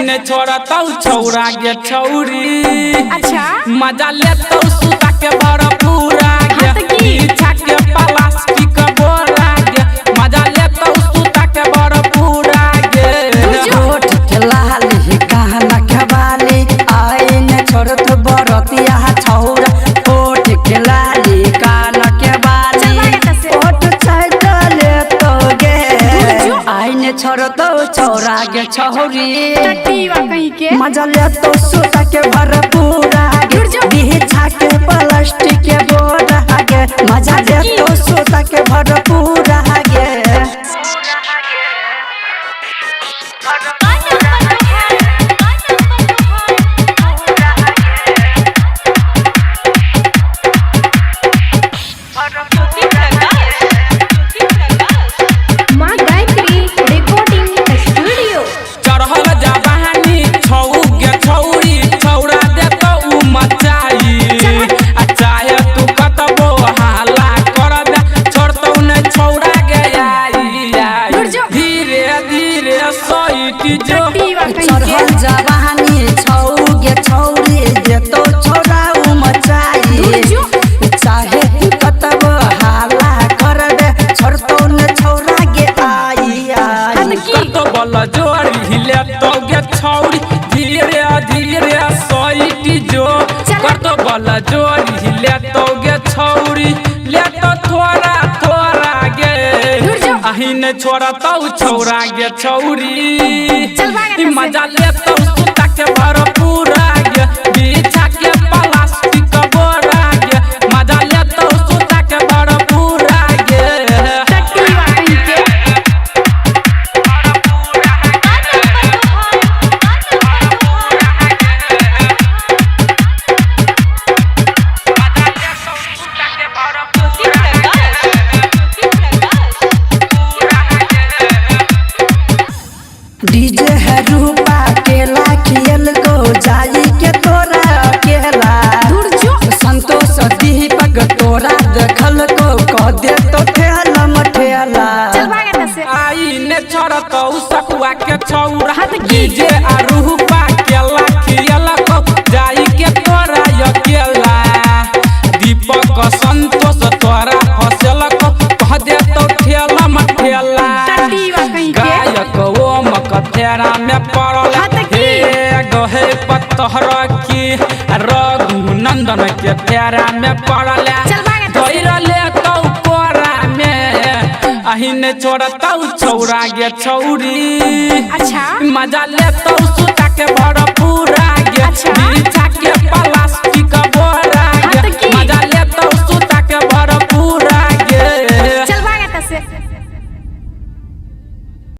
अहिने छोड़तौ छौरा गे छौरी। अच्छा मजा लेतौ सुता के भरपूरा गे पीछा के प्लास्टिक बोरा गे मजा लेतौ सुता के भरपूरा गे। होठ के लाली कहना के बाली आईने छोड़त बरतिया छौरा। होठ के लाली कहना के बाली होठ छाइले तो गे आईने छोड़तौ छौरा गे छौरी। मजा लेतौ सुता के भरपूरा गे बिछा के प्लास्टिक के बोरा गे मजा लेतौ सुता के भरपूरा गे। चढ़ल जवानी छौ गे छौरी देतो छौरा मचाई चाहे कतब हाला कर दे छोड़तो न छौरा गे आई आई। कतो बल जोड़ी हिले तो गे छौरी धीरे धीरे सोईटी जो कतो बल जोड़ी हिले तो गे छौरी ले तो थोड़ा थोड़ा गे अहिने छोड़तौ छौरा गे छौरी। मजा लेतौ सुता के भरपूरा गे बिछा के प्लास्टिक बोरा गे मजा लेतौ सुता के भरपूरा गे। डीजे है रूपा केला खेल को जाई के तोरा अकेला संतोष दीपक तोरा देखल को कह दे तो ठेला मठेला। आई ने छोड़तौ सकुआ के छौरा डीजे आ रूपा केला खेल को जाई के तोरा अकेला दीपक संतोष तोरा हंसल को कह दे तो ठेला मठेला। गायक ओम कथेरा में पड़ल हे गहे पत्थर की रघुनंदन के फेरा में पड़ल धैरले तो कोरा में अहिने छोड़तौ छौरा गे छौरी। अच्छा मजा लेतौ सुता